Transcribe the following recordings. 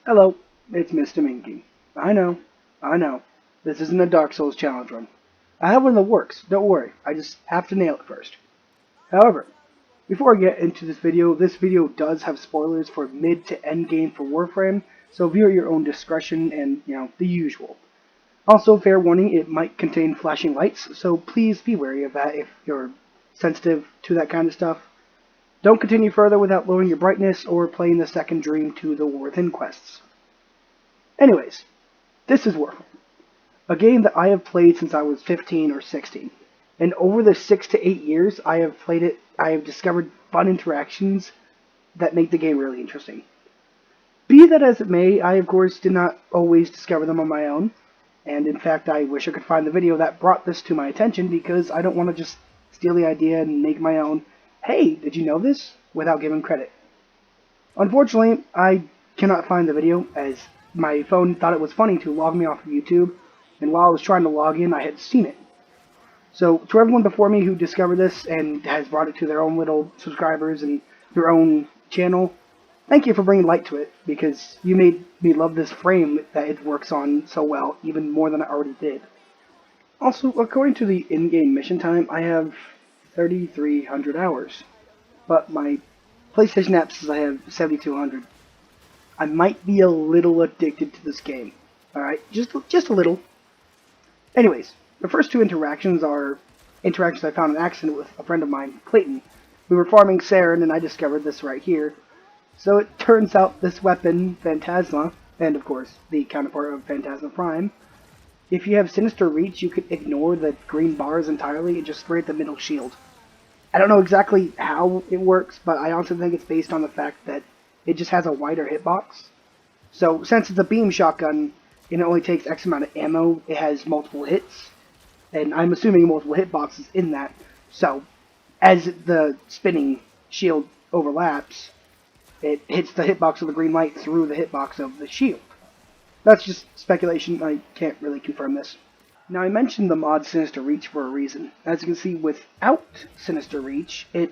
Hello, it's Mr. Minky. I know. This isn't a Dark Souls challenge run. I have one that works, don't worry, I just have to nail it first. However, before I get into this video does have spoilers for mid to end game for Warframe, so view at your own discretion and, the usual. Also, fair warning, it might contain flashing lights, so please be wary of that if you're sensitive to that kind of stuff. Don't continue further without lowering your brightness or playing the second dream to the War Within quests. Anyways, this is Warframe, a game that I have played since I was 15 or 16. And over the 6 to 8 years I have played it, I have discovered fun interactions that make the game really interesting. Be that as it may, I of course did not always discover them on my own, and in fact I wish I could find the video that brought this to my attention because I don't want to just steal the idea and make my own, hey, did you know this? Without giving credit. Unfortunately, I cannot find the video as my phone thought it was funny to log me off of YouTube, and while I was trying to log in, I had seen it. So, to everyone before me who discovered this and has brought it to their own little subscribers and their own channel, thank you for bringing light to it, because you made me love this frame that it works on so well, even more than I already did. Also, according to the in-game mission time, I have 3,300 hours, but my PlayStation app says I have 7,200. I might be a little addicted to this game. Alright, just a little. Anyways, the first two interactions are interactions I found in accident with a friend of mine, Clayton. We were farming Saren, and I discovered this right here. So it turns out this weapon, Phantasma, and of course the counterpart of Phantasma Prime, if you have Sinister Reach, you could ignore the green bars entirely and just spray at the middle shield. I don't know exactly how it works, but I also think it's based on the fact that it just has a wider hitbox. So since it's a beam shotgun and it only takes X amount of ammo, it has multiple hits. And I'm assuming multiple hitboxes in that. So as the spinning shield overlaps, it hits the hitbox of the green light through the hitbox of the shield. That's just speculation, I can't really confirm this. Now I mentioned the mod Sinister Reach for a reason. As you can see, without Sinister Reach, it,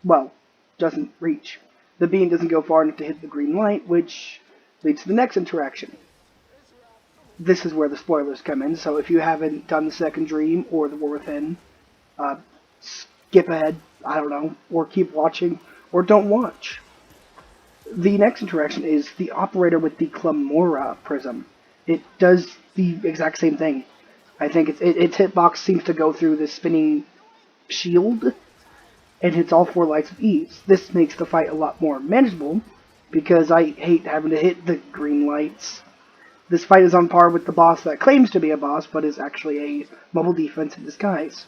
well, doesn't reach. The beam doesn't go far enough to hit the green light, which leads to the next interaction. This is where the spoilers come in, so if you haven't done the second dream or the War Within, skip ahead, I don't know, or keep watching, or don't watch. The next interaction is the operator with the Clamora prism. It does the exact same thing. I think its hitbox seems to go through this spinning shield and hits all four lights with ease. This makes the fight a lot more manageable because I hate having to hit the green lights. This fight is on par with the boss that claims to be a boss but is actually a mobile defense in disguise.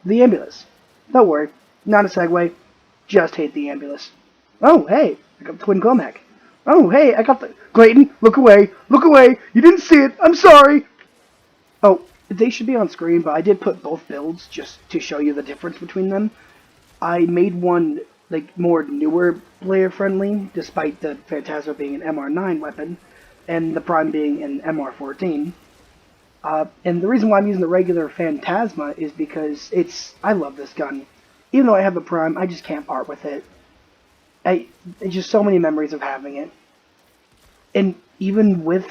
The Ambulance. Don't worry, not a segue, just hate the Ambulance. Oh, hey, I got the Twin Clomhack. Oh, hey, I got the... Clayton, look away, you didn't see it, I'm sorry! Oh, they should be on screen, but I did put both builds just to show you the difference between them. I made one, more newer player-friendly, despite the Phantasma being an MR9 weapon, and the Prime being an MR14. And the reason why I'm using the regular Phantasma is because I love this gun. Even though I have the Prime, I just can't part with it. There's just so many memories of having it. And even with,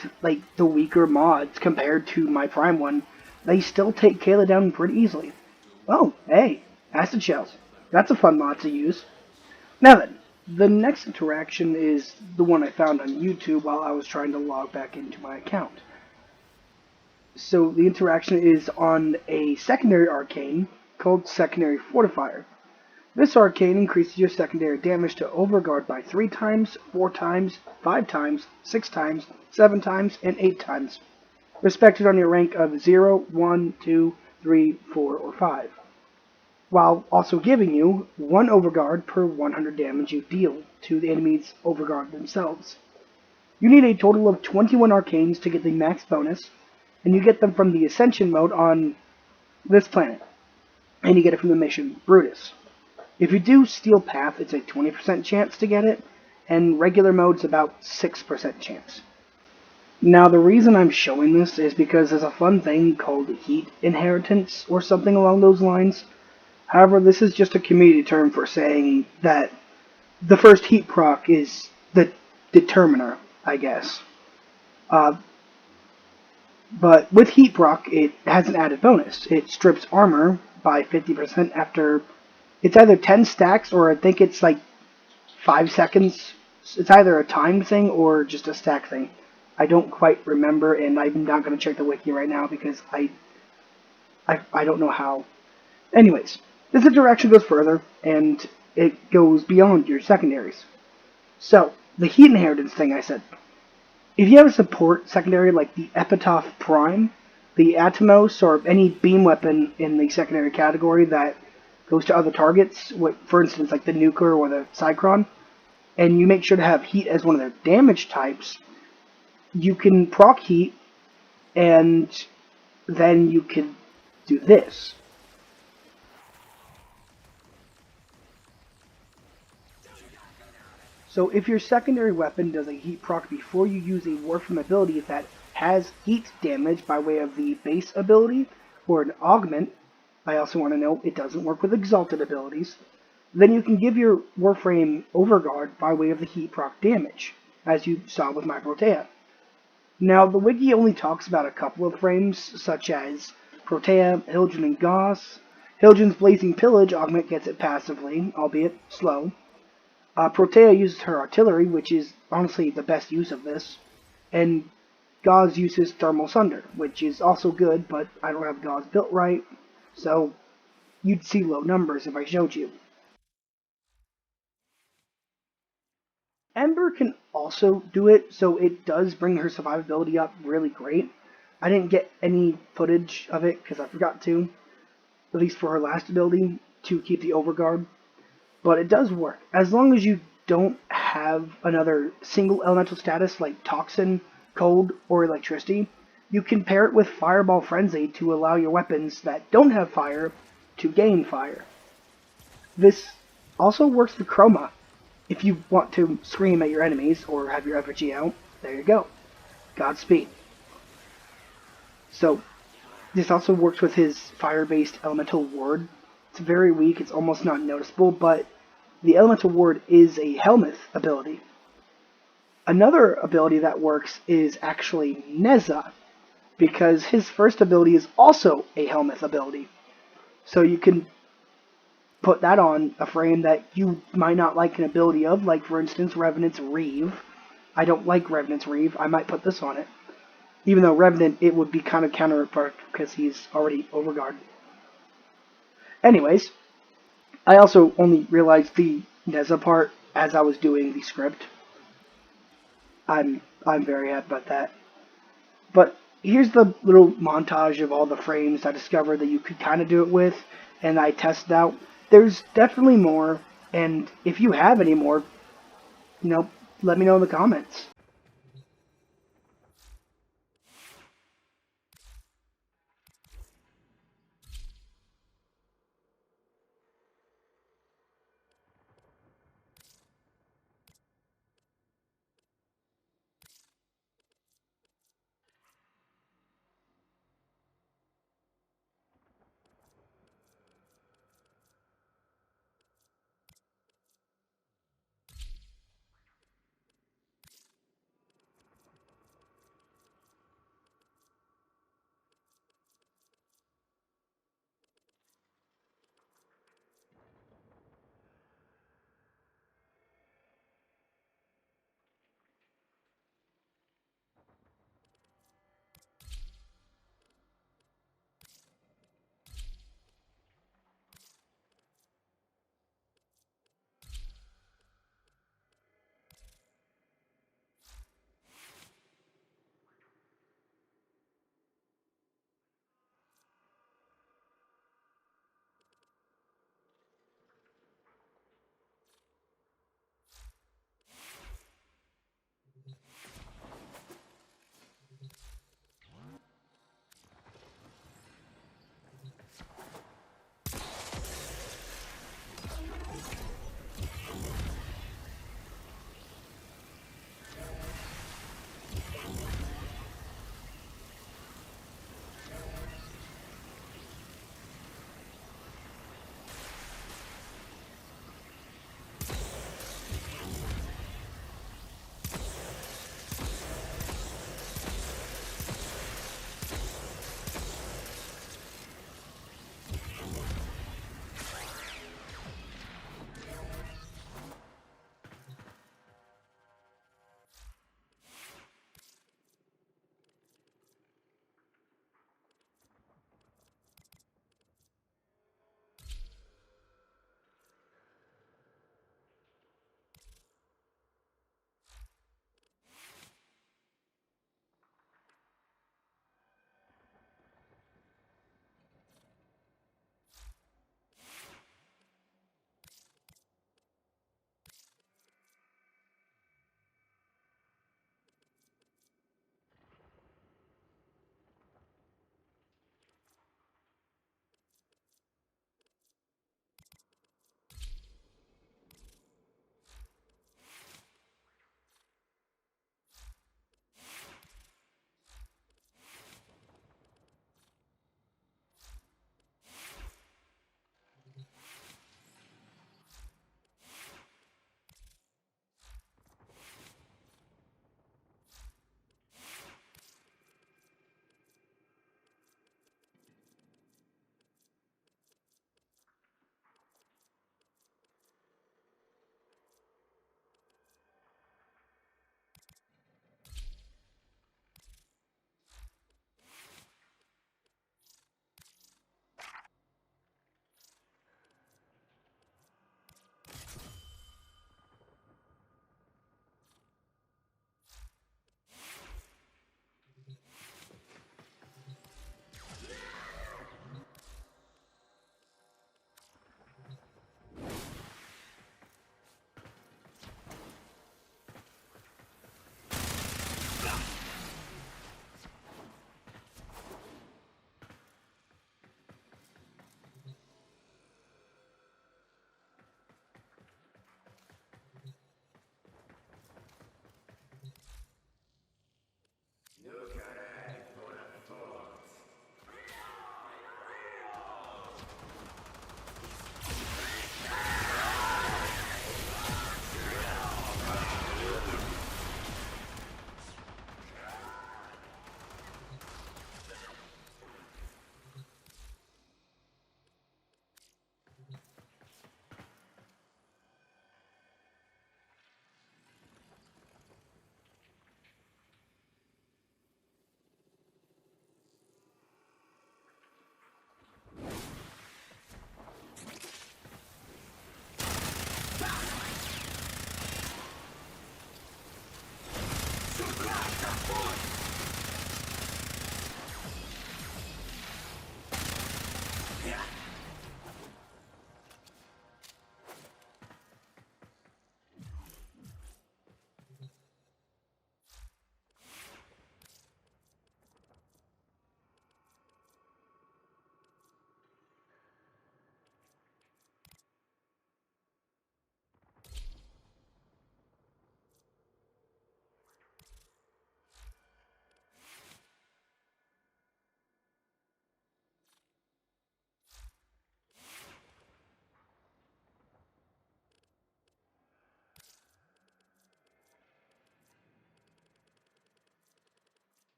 the weaker mods compared to my Prime one, they still take Kela down pretty easily. Oh, hey, acid shells. That's a fun mod to use. Now then, the next interaction is the one I found on YouTube while I was trying to log back into my account. So the interaction is on a secondary arcane called Secondary Fortifier. This arcane increases your secondary damage to Overguard by 3 times, 4 times, 5 times, 6 times, 7 times, and 8 times, respected on your rank of 0, 1, 2, 3, 4, or 5, while also giving you 1 Overguard per 100 damage you deal to the enemy's Overguard themselves. You need a total of 21 arcanes to get the max bonus, and you get them from the Ascension mode on this planet, and you get it from the mission Brutus. If you do Steel Path, it's a 20% chance to get it, and regular mode's about 6% chance. Now, the reason I'm showing this is because there's a fun thing called Heat Inheritance, or something along those lines. However, this is just a community term for saying that the first Heat proc is the determiner. I guess. Uh, but with heat proc, it has an added bonus. It strips armor by 50% after it's either 10 stacks or I think it's like 5 seconds. It's either a timed thing or just a stack thing. I don't quite remember, and I'm not going to check the wiki right now because I don't know how. Anyways, this interaction goes further, and it goes beyond your secondaries. So, the heat inheritance thing I said. If you have a support secondary like the Epitaph Prime, the Atomos, or any beam weapon in the secondary category that goes to other targets, for instance, like the Nuker or the Cycron, and you make sure to have heat as one of their damage types, you can proc heat, and then you can do this. So if your secondary weapon does a heat proc before you use a Warframe ability that has heat damage by way of the base ability, or an augment, I also want to note it doesn't work with exalted abilities, then you can give your Warframe Overguard by way of the heat proc damage, as you saw with my Protea. Now, the wiki only talks about a couple of frames, such as Protea, Hilgen, and Goss. Hilgen's Blazing Pillage augment gets it passively, albeit slow. Protea uses her artillery, which is honestly the best use of this, and Gauss uses Thermal Sunder, which is also good, but I don't have Gauss built right, so you'd see low numbers if I showed you. Ember can also do it, so it does bring her survivability up really great. I didn't get any footage of it because I forgot to, at least for her last ability, to keep the Overguard. But it does work. As long as you don't have another single elemental status like Toxin, Cold, or Electricity, you can pair it with Fireball Frenzy to allow your weapons that don't have fire to gain fire. This also works with Chroma. If you want to scream at your enemies or have your effigy out, there you go. Godspeed. So, this also works with his fire-based elemental ward. It's very weak, it's almost not noticeable, but the elemental ward is a Helmuth ability. Another ability that works is actually Neza, because his first ability is also a Helmuth ability. So you can put that on a frame that you might not like an ability of, like for instance Revenant's Reeve. I don't like Revenant's Reeve, I might put this on it. Even though Revenant, it would be kind of counterproductive because he's already Overguard. Anyways, I also only realized the Neza part as I was doing the script. I'm very happy about that. But here's the little montage of all the frames I discovered that you could kind of do it with, and I tested out. There's definitely more, and if you have any more, let me know in the comments.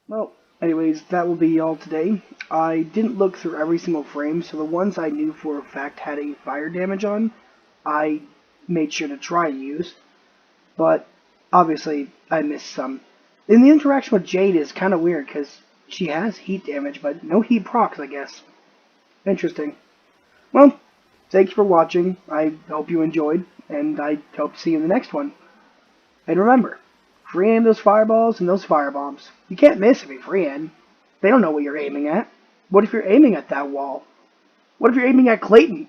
Well, anyways, that will be all today. I didn't look through every single frame, so the ones I knew for a fact had a fire damage on, I made sure to try and use, but obviously I missed some. And the interaction with Jade is kind of weird, because she has heat damage, but no heat procs, I guess. Interesting. Well, thanks for watching. I hope you enjoyed, and I hope to see you in the next one. And remember, free aim those fireballs and those firebombs. You can't miss if you free aim. They don't know what you're aiming at. What if you're aiming at that wall? What if you're aiming at Clayton?